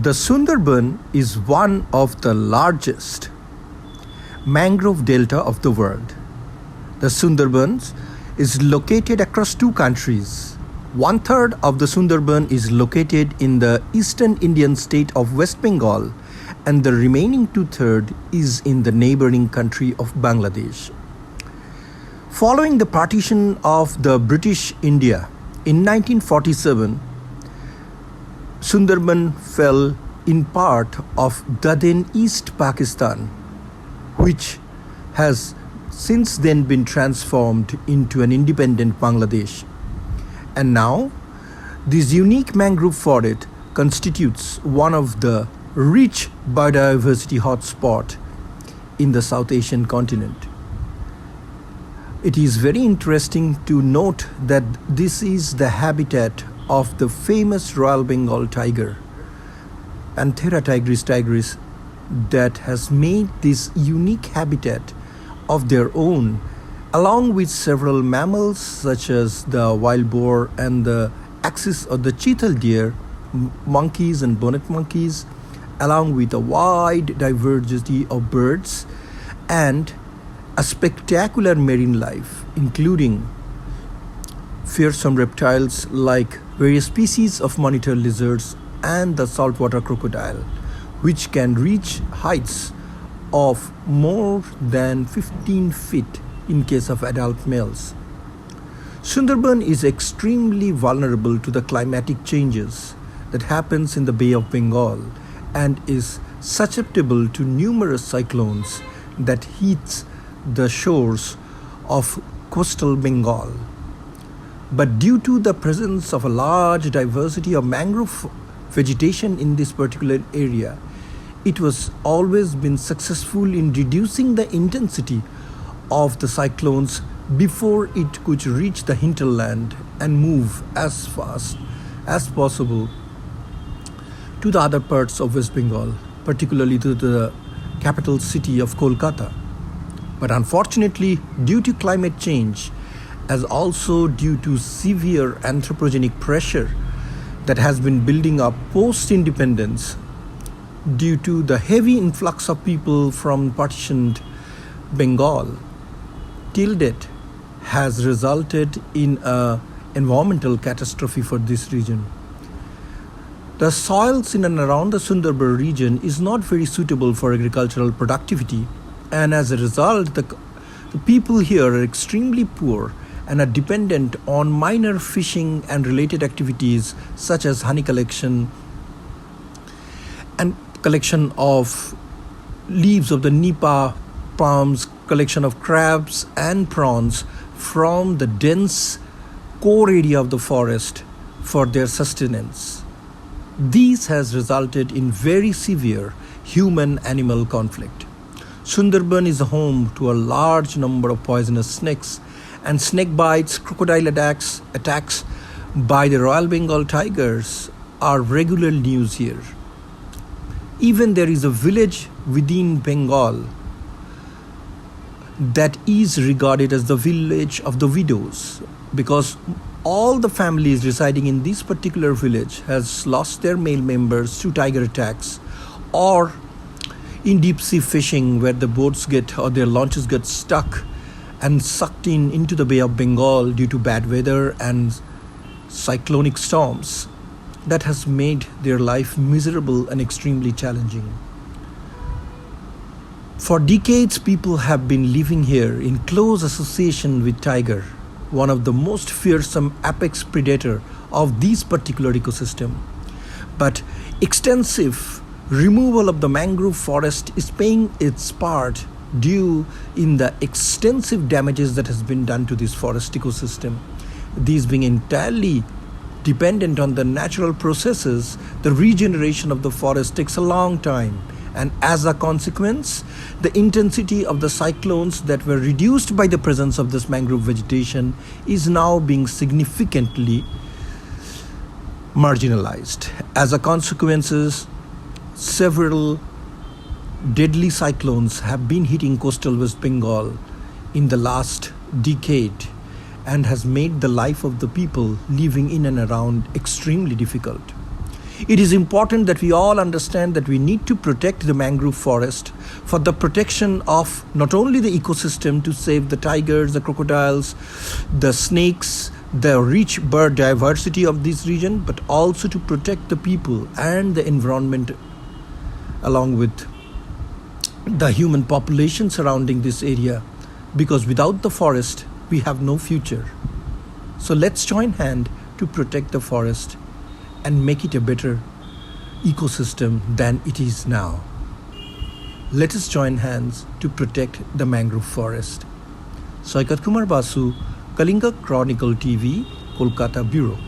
The Sunderban is one of the largest mangrove delta of the world. The Sunderbans is located across two countries. One third of the Sunderban is located in the eastern Indian state of West Bengal, and the remaining two-thirds is in the neighboring country of Bangladesh. Following the partition of the British India in 1947, Sunderban fell in part of then East Pakistan, which has since then been transformed into an independent Bangladesh. And now, this unique mangrove forest constitutes one of the rich biodiversity hotspot in the South Asian continent. It is very interesting to note that this is the habitat of the famous Royal Bengal tiger, Panthera tigris, that has made this unique habitat of their own, along with several mammals such as the wild boar and the axis or the cheetal deer, monkeys and bonnet monkeys, along with a wide diversity of birds and a spectacular marine life, including fearsome reptiles like various species of monitor lizards and the saltwater crocodile, which can reach heights of more than 15 feet in case of adult males. Sunderban is extremely vulnerable to the climatic changes that happens in the Bay of Bengal and is susceptible to numerous cyclones that hits the shores of coastal Bengal. But due to the presence of a large diversity of mangrove vegetation in this particular area, it was always been successful in reducing the intensity of the cyclones before it could reach the hinterland and move as fast as possible to the other parts of West Bengal, particularly to the capital city of Kolkata. But unfortunately, due to climate change, as also due to severe anthropogenic pressure that has been building up post-independence, due to the heavy influx of people from partitioned Bengal, till date has resulted in an environmental catastrophe for this region. The soils in and around the Sunderban region is not very suitable for agricultural productivity, and as a result, the people here are extremely poor and are dependent on minor fishing and related activities such as honey collection and collection of leaves of the nipa palms, collection of crabs and prawns from the dense core area of the forest for their sustenance. This has resulted in very severe human-animal conflict. Sunderban is home to a large number of poisonous snakes, and snake bites, crocodile attacks by the Royal Bengal tigers are regular news here. Even there is a village within Bengal that is regarded as the village of the widows, because all the families residing in this particular village has lost their male members to tiger attacks or in deep sea fishing, where the boats get or their launches get stuck and sucked into the Bay of Bengal due to bad weather and cyclonic storms that has made their life miserable and extremely challenging. For decades, people have been living here in close association with tiger, one of the most fearsome apex predator of this particular ecosystem. But extensive removal of the mangrove forest is playing its part due in the extensive damages that has been done to this forest ecosystem. These being entirely dependent on the natural processes, the regeneration of the forest takes a long time, and as a consequence, the intensity of the cyclones that were reduced by the presence of this mangrove vegetation is now being significantly marginalized. As a consequence, several deadly cyclones have been hitting coastal West Bengal in the last decade and has made the life of the people living in and around extremely difficult. It is important that we all understand that we need to protect the mangrove forest for the protection of not only the ecosystem to save the tigers, the crocodiles, the snakes, the rich bird diversity of this region, but also to protect the people and the environment along with the human population surrounding this area. Because without the forest, we have no future. So let's join hand to protect the forest and make it a better ecosystem than it is now. Let us join hands to protect the mangrove forest. Saikat Kumar Basu, Kalinga Chronicle TV, Kolkata Bureau.